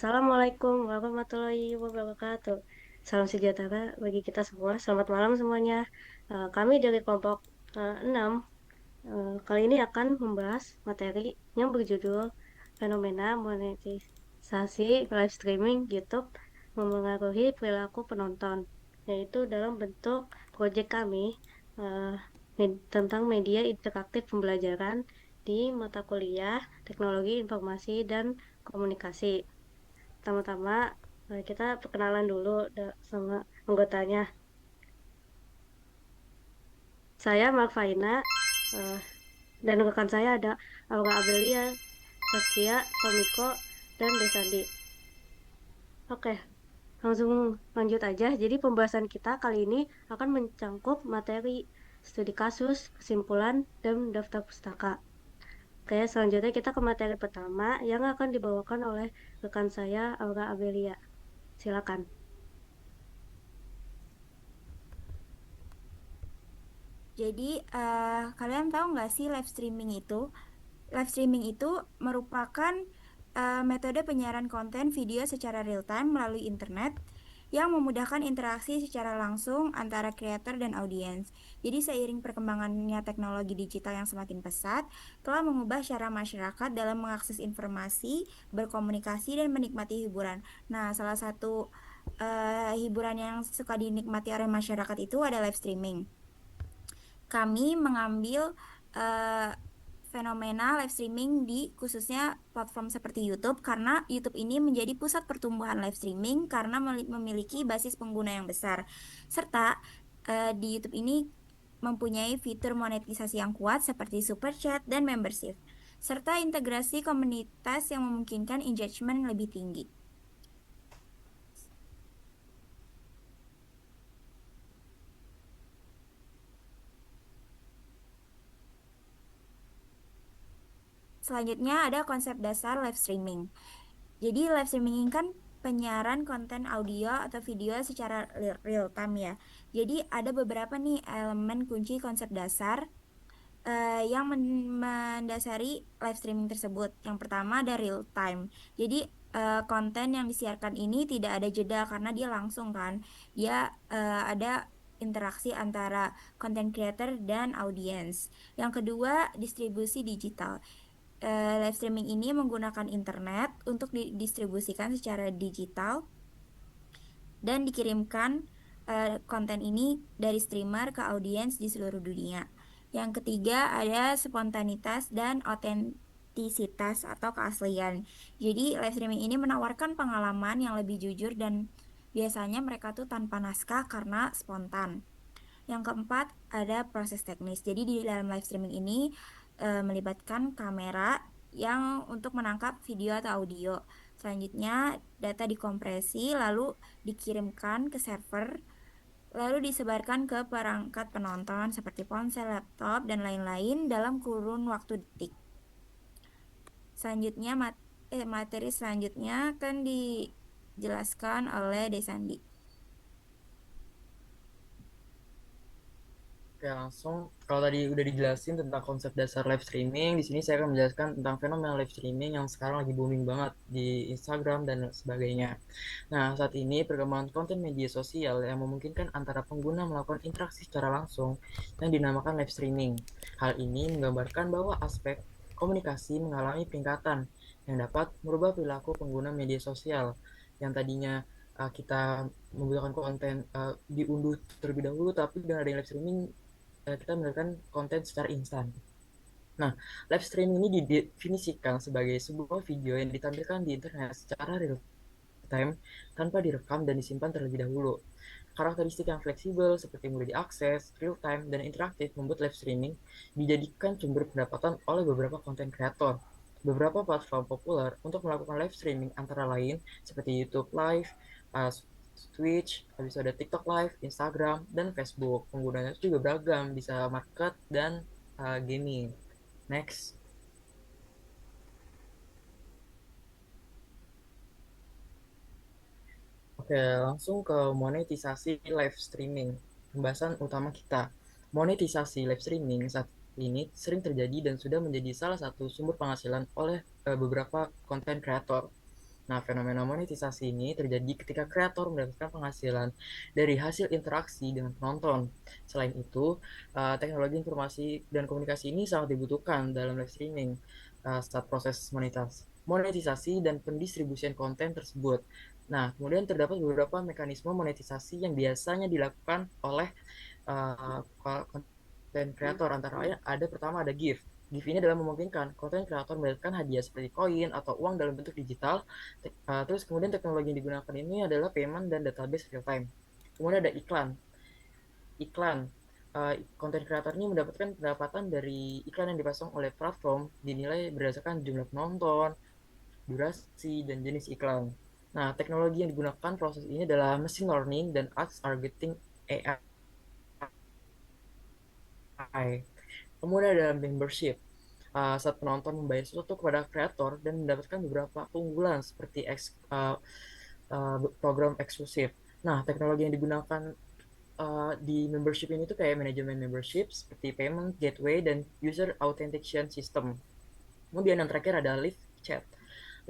Assalamualaikum warahmatullahi wabarakatuh. Salam sejahtera bagi kita semua. Selamat malam semuanya. Kami dari kelompok 6 kali ini akan membahas materi yang berjudul fenomena monetisasi live streaming YouTube memengaruhi perilaku penonton, yaitu dalam bentuk proyek kami eh, tentang media interaktif pembelajaran di mata kuliah Teknologi Informasi dan Komunikasi. Pertama-tama, kita perkenalan dulu sama anggotanya. Saya Malvaina, eh, dan rekan saya ada Aura Abelia, Saskia, Tomiko, dan Desandi. Oke, langsung lanjut aja. Jadi pembahasan kita kali ini akan mencangkup materi studi kasus, kesimpulan, dan daftar pustaka. Oke, selanjutnya kita ke materi pertama yang akan dibawakan oleh rekan saya Aura Abelia. Silakan. Jadi, kalian tahu nggak sih live streaming itu? Live streaming itu merupakan metode penyiaran konten video secara real time melalui internet yang memudahkan interaksi secara langsung antara kreator dan audiens. Jadi, seiring perkembangannya teknologi digital yang semakin pesat, telah mengubah cara masyarakat dalam mengakses informasi, berkomunikasi, dan menikmati hiburan. Nah, salah satu hiburan yang suka dinikmati oleh masyarakat itu ada live streaming. Kami mengambil eh, fenomena live streaming di khususnya platform seperti YouTube karena YouTube ini menjadi pusat pertumbuhan live streaming karena memiliki basis pengguna yang besar. Serta di YouTube ini mempunyai fitur monetisasi yang kuat seperti super chat dan membership, serta integrasi komunitas yang memungkinkan engagement lebih tinggi. Selanjutnya ada konsep dasar live streaming. Jadi live streaming ini kan penyiaran konten audio atau video secara real time ya. Jadi ada beberapa nih elemen kunci konsep dasar yang mendasari live streaming tersebut. Yang pertama ada real time. Jadi konten yang disiarkan ini tidak ada jeda karena dia langsung kan. Dia ada interaksi antara content creator dan audiens. Yang kedua, distribusi digital. Live streaming ini menggunakan internet untuk didistribusikan secara digital dan dikirimkan konten ini dari streamer ke audiens di seluruh dunia. Yang ketiga ada spontanitas dan otentisitas atau keaslian. Jadi live streaming ini menawarkan pengalaman yang lebih jujur dan biasanya mereka tuh tanpa naskah karena spontan. Yang keempat, ada proses teknis. Jadi di dalam live streaming ini melibatkan kamera yang untuk menangkap video atau audio. Selanjutnya, data dikompresi lalu dikirimkan ke server, lalu disebarkan ke perangkat penonton seperti ponsel, laptop, dan lain-lain dalam kurun waktu detik. Selanjutnya, materi selanjutnya akan dijelaskan oleh Desandi. Oke, langsung kalau tadi udah dijelasin tentang konsep dasar live streaming, di sini saya akan menjelaskan tentang fenomena live streaming yang sekarang lagi booming banget di Instagram dan sebagainya. Nah, saat ini perkembangan konten media sosial yang memungkinkan antara pengguna melakukan interaksi secara langsung yang dinamakan live streaming. Hal ini menggambarkan bahwa aspek komunikasi mengalami peningkatan yang dapat merubah perilaku pengguna media sosial yang tadinya kita membutuhkan konten diunduh terlebih dahulu, tapi dengan adanya live streaming kita mendapatkan konten secara instan. Nah, live streaming ini didefinisikan sebagai sebuah video yang ditampilkan di internet secara real time tanpa direkam dan disimpan terlebih dahulu. Karakteristik yang fleksibel seperti mudah diakses, real time, dan interaktif membuat live streaming dijadikan sumber pendapatan oleh beberapa konten kreator. Beberapa platform populer untuk melakukan live streaming antara lain seperti YouTube Live, uh, Twitch, habis itu ada TikTok Live, Instagram, dan Facebook. Penggunanya juga beragam, bisa market dan gaming. Next. Oke, langsung ke monetisasi live streaming. Pembahasan utama kita. Monetisasi live streaming saat ini sering terjadi dan sudah menjadi salah satu sumber penghasilan oleh beberapa konten kreator. Nah, fenomena monetisasi ini terjadi ketika kreator mendapatkan penghasilan dari hasil interaksi dengan penonton. Selain itu, teknologi informasi dan komunikasi ini sangat dibutuhkan dalam live streaming saat proses monetisasi dan pendistribusian konten tersebut. Nah, kemudian terdapat beberapa mekanisme monetisasi yang biasanya dilakukan oleh konten kreator. Antara lain ada pertama ada gift. Gift ini adalah memungkinkan konten kreator mendapatkan hadiah seperti koin atau uang dalam bentuk digital. Terus kemudian teknologi yang digunakan ini adalah payment dan database real time. Kemudian ada iklan. Iklan. Konten kreator ini mendapatkan pendapatan dari iklan yang dipasang oleh platform dinilai berdasarkan jumlah penonton, durasi, dan jenis iklan. Nah, teknologi yang digunakan proses ini adalah machine learning dan ads targeting AI. Kemudian ada membership. Saat penonton membayar sesuatu kepada kreator dan mendapatkan beberapa keunggulan seperti program eksklusif. Nah, teknologi yang digunakan di membership ini tuh kayak manajemen membership seperti payment gateway dan user authentication system. Kemudian yang terakhir ada live chat.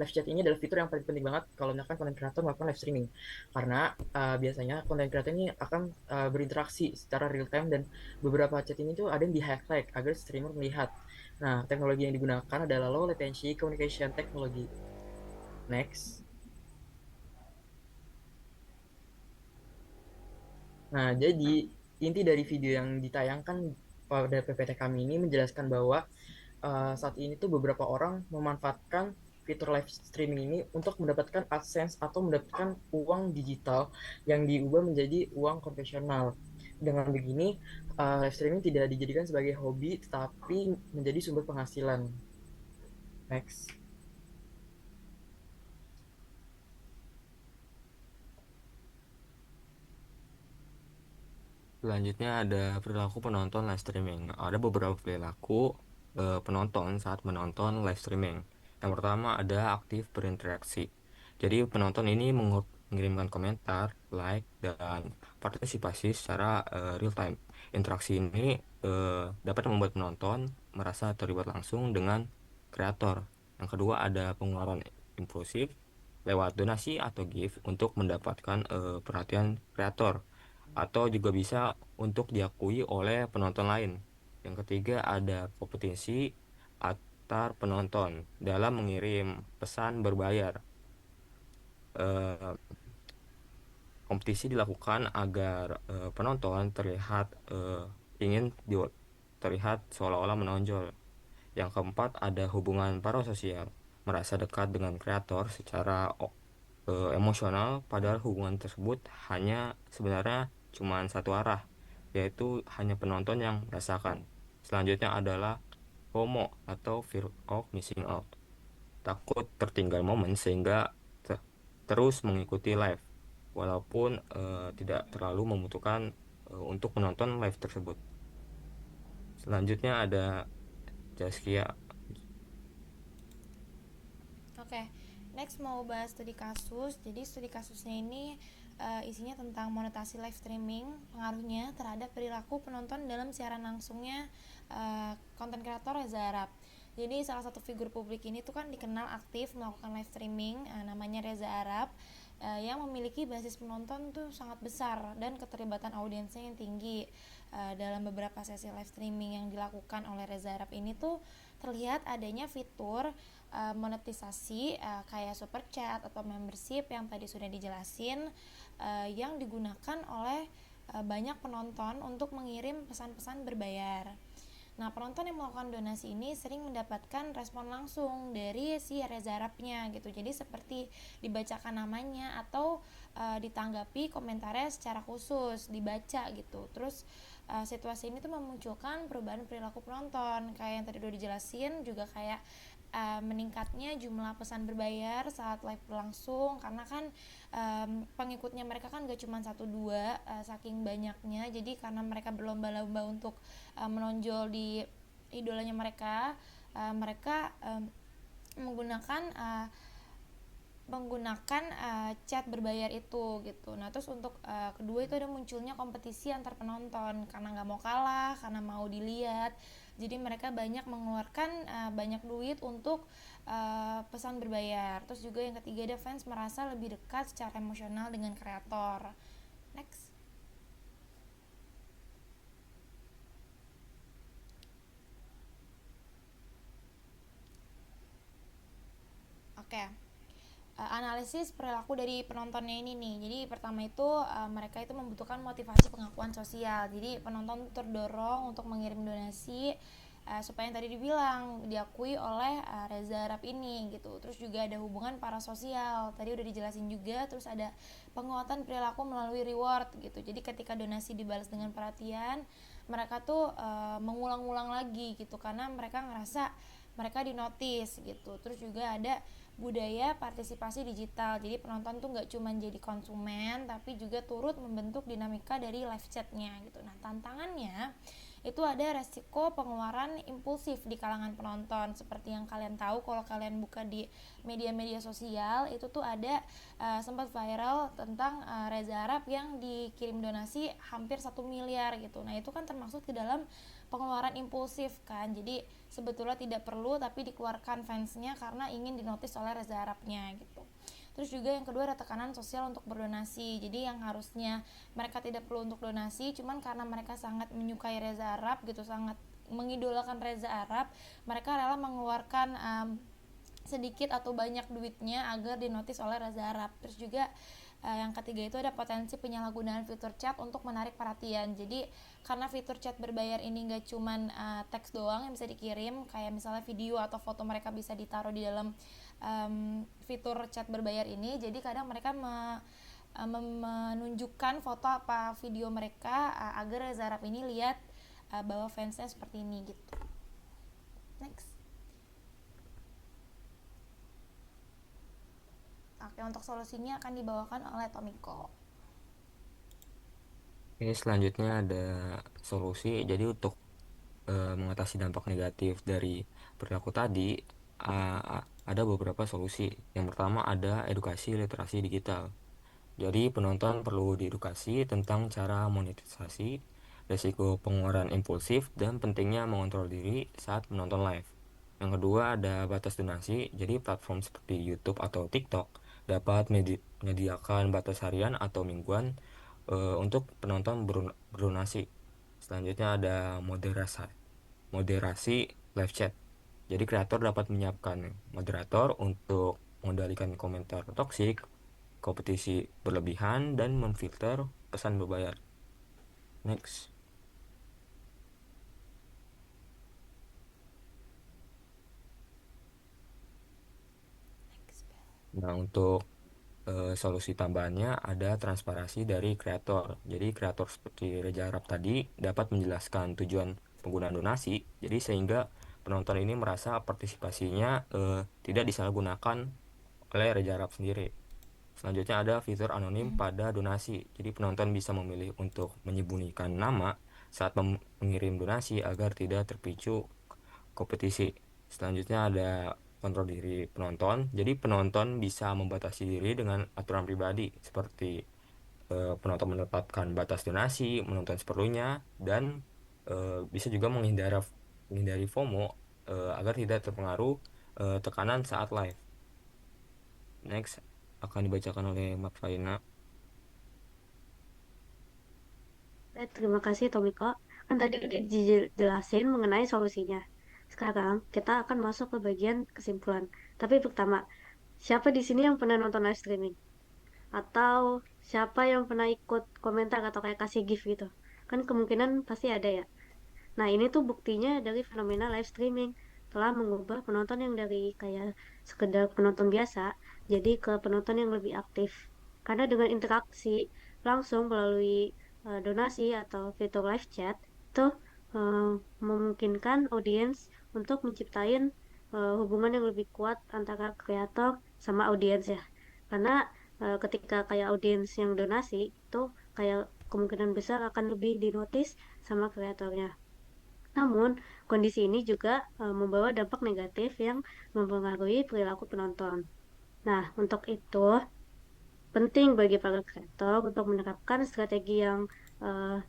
Live chat ini adalah fitur yang paling penting banget kalau misalkan konten kreator melakukan live streaming. Karena biasanya konten kreator ini akan berinteraksi secara real time dan beberapa chat ini tuh ada yang di highlight agar streamer melihat. Nah, teknologi yang digunakan adalah low latency communication technology. Next. Nah, jadi inti dari video yang ditayangkan pada PPT kami ini menjelaskan bahwa saat ini tuh beberapa orang memanfaatkan fitur live streaming ini untuk mendapatkan AdSense atau mendapatkan uang digital yang diubah menjadi uang konvensional. Dengan begini, live streaming tidak dijadikan sebagai hobi, tetapi menjadi sumber penghasilan. Next. Selanjutnya ada perilaku penonton live streaming. Ada beberapa perilaku penonton saat menonton live streaming. Yang pertama ada aktif berinteraksi. Jadi penonton ini mengirimkan komentar, like, dan partisipasi secara real time. Interaksi ini dapat membuat penonton merasa terlibat langsung dengan kreator. Yang kedua ada pengeluaran impulsif lewat donasi atau gift untuk mendapatkan perhatian kreator atau juga bisa untuk diakui oleh penonton lain. Yang ketiga ada kompetisi antar penonton dalam mengirim pesan berbayar. Eh, Kompetisi dilakukan agar penonton terlihat ingin terlihat seolah-olah menonjol. Yang keempat ada hubungan parasosial, merasa dekat dengan kreator secara emosional, padahal hubungan tersebut hanya sebenarnya cuma satu arah, yaitu hanya penonton yang merasakan. Selanjutnya adalah FOMO atau Fear of Missing Out, takut tertinggal momen sehingga te- terus mengikuti live, walaupun tidak terlalu membutuhkan untuk menonton live tersebut. Selanjutnya ada Jaskia. Oke, next mau bahas studi kasus. Jadi studi kasusnya ini isinya tentang monetasi live streaming, pengaruhnya terhadap perilaku penonton dalam siaran langsungnya konten kreator Reza Arab. Jadi salah satu figur publik ini tuh kan dikenal aktif melakukan live streaming, namanya Reza Arab, yang memiliki basis penonton tuh sangat besar dan keterlibatan audiensnya yang tinggi. Dalam beberapa sesi live streaming yang dilakukan oleh Reza Arab ini tuh terlihat adanya fitur monetisasi kayak super chat atau membership yang tadi sudah dijelasin, yang digunakan oleh banyak penonton untuk mengirim pesan-pesan berbayar. Nah, penonton yang melakukan donasi ini sering mendapatkan respon langsung dari si Reza Arabnya gitu. Jadi seperti dibacakan namanya atau ditanggapi komentarnya secara khusus, dibaca gitu. Terus situasi ini tuh memunculkan perubahan perilaku penonton. Kayak yang tadi udah dijelasin, juga kayak meningkatnya jumlah pesan berbayar saat live berlangsung, karena kan pengikutnya mereka kan gak cuma 1-2, saking banyaknya. Jadi karena mereka berlomba-lomba untuk menonjol di idolanya mereka, mereka menggunakan menggunakan chat berbayar itu gitu. Nah terus untuk kedua itu ada munculnya kompetisi antar penonton karena nggak mau kalah, karena mau dilihat. Jadi mereka banyak mengeluarkan banyak duit untuk pesan berbayar. Terus juga yang ketiga ada fans merasa lebih dekat secara emosional dengan kreator. Next. Oke. Analisis perilaku dari penontonnya ini nih. Jadi pertama itu mereka itu membutuhkan motivasi pengakuan sosial. Jadi penonton terdorong untuk mengirim donasi supaya yang tadi dibilang diakui oleh Reza Arab ini gitu. Terus juga ada hubungan parasosial. Tadi udah dijelasin juga. Terus ada penguatan perilaku melalui reward gitu. Jadi ketika donasi dibalas dengan perhatian, mereka tuh mengulang-ulang lagi gitu karena mereka ngerasa mereka dinotis gitu. Terus juga ada budaya partisipasi digital. Jadi penonton tuh nggak cuma jadi konsumen tapi juga turut membentuk dinamika dari live chatnya gitu. Nah tantangannya itu ada resiko pengeluaran impulsif di kalangan penonton. Seperti yang kalian tahu kalau kalian buka di media-media sosial itu tuh ada sempat viral tentang Reza Arab yang dikirim donasi hampir 1 miliar gitu. Nah itu kan termasuk ke dalam pengeluaran impulsif kan. Jadi sebetulnya tidak perlu tapi dikeluarkan fansnya karena ingin dinotis oleh Reza Arabnya gitu. Terus juga yang kedua ada tekanan sosial untuk berdonasi. Jadi yang harusnya mereka tidak perlu untuk donasi, cuman karena mereka sangat menyukai Reza Arab gitu, sangat mengidolakan Reza Arab, mereka rela mengeluarkan sedikit atau banyak duitnya agar dinotis oleh Reza Arab. Terus juga yang ketiga itu ada potensi penyalahgunaan fitur chat untuk menarik perhatian. Jadi karena fitur chat berbayar ini gak cuman teks doang yang bisa dikirim, kayak misalnya video atau foto mereka bisa ditaruh di dalam fitur chat berbayar ini. Jadi kadang mereka menunjukkan foto apa video mereka agar Reza Arab ini lihat bahwa fansnya seperti ini gitu. Next. Oke, untuk solusinya akan dibawakan oleh Tomiko. Oke, selanjutnya ada solusi. Jadi untuk mengatasi dampak negatif dari perilaku tadi, ada beberapa solusi. Yang pertama ada edukasi literasi digital. Jadi penonton perlu diedukasi tentang cara monetisasi, resiko pengeluaran impulsif, dan pentingnya mengontrol diri saat menonton live. Yang kedua ada batas donasi. Jadi platform seperti YouTube atau TikTok dapat menyediakan batas harian atau mingguan untuk penonton berdonasi. Selanjutnya ada moderasi live chat. Jadi kreator dapat menyiapkan moderator untuk mengendalikan komentar toksik, kompetisi berlebihan, dan memfilter pesan berbayar. Next. Nah, untuk solusi tambahannya ada transparansi dari kreator. Jadi kreator seperti Reza Arab tadi dapat menjelaskan tujuan penggunaan donasi. Jadi sehingga penonton ini merasa partisipasinya tidak disalahgunakan oleh Reza Arab sendiri. Selanjutnya ada fitur anonim pada donasi. Jadi penonton bisa memilih untuk menyembunyikan nama saat mengirim donasi agar tidak terpicu kompetisi. Selanjutnya ada kontrol diri penonton. Jadi penonton bisa membatasi diri dengan aturan pribadi seperti penonton menetapkan batas donasi, menonton seperlunya, dan bisa juga menghindari FOMO agar tidak terpengaruh tekanan saat live. Next akan dibacakan oleh Mak Faina. Terima kasih Tomiko. Kan tadi udah dijelasin mengenai solusinya. Sekarang kita akan masuk ke bagian kesimpulan. Tapi pertama, siapa di sini yang pernah nonton live streaming? Atau siapa yang pernah ikut komentar atau kayak kasih gift gitu? Kan kemungkinan pasti ada ya. Nah, ini tuh buktinya dari fenomena live streaming telah mengubah penonton yang dari kayak sekedar penonton biasa jadi ke penonton yang lebih aktif. Karena dengan interaksi langsung melalui donasi atau fitur live chat itu eh, memungkinkan audiens untuk menciptain hubungan yang lebih kuat antara kreator sama audiens ya. Karena ketika kayak audiens yang donasi itu kayak kemungkinan besar akan lebih dinotis sama kreatornya. Namun, kondisi ini juga membawa dampak negatif yang mempengaruhi perilaku penonton. Nah, untuk itu penting bagi para kreator untuk menerapkan strategi yang eh,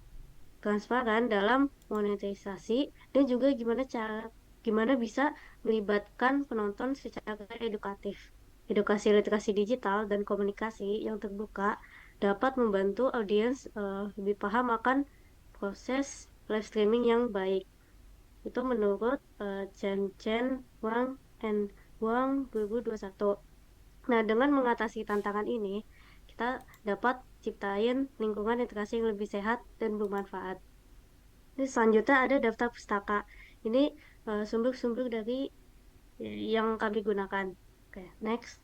transparan dalam monetisasi dan juga gimana bisa melibatkan penonton secara edukatif. Edukasi literasi digital dan komunikasi yang terbuka dapat membantu audiens lebih paham akan proses live streaming yang baik. Itu menurut Chen Chen Wang and Wang 2021. Nah, dengan mengatasi tantangan ini, kita dapat ciptain lingkungan literasi yang lebih sehat dan bermanfaat. Ini selanjutnya ada daftar pustaka. Ini sumber-sumber dari yang kami gunakan. Oke, next.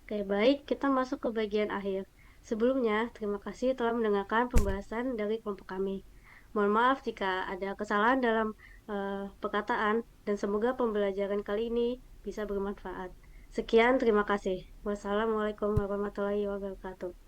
Oke, baik, kita masuk ke bagian akhir. Sebelumnya, terima kasih telah mendengarkan pembahasan dari kelompok kami. Mohon maaf jika ada kesalahan dalam perkataan, dan semoga pembelajaran kali ini bisa bermanfaat. Sekian, terima kasih. Wassalamualaikum warahmatullahi wabarakatuh.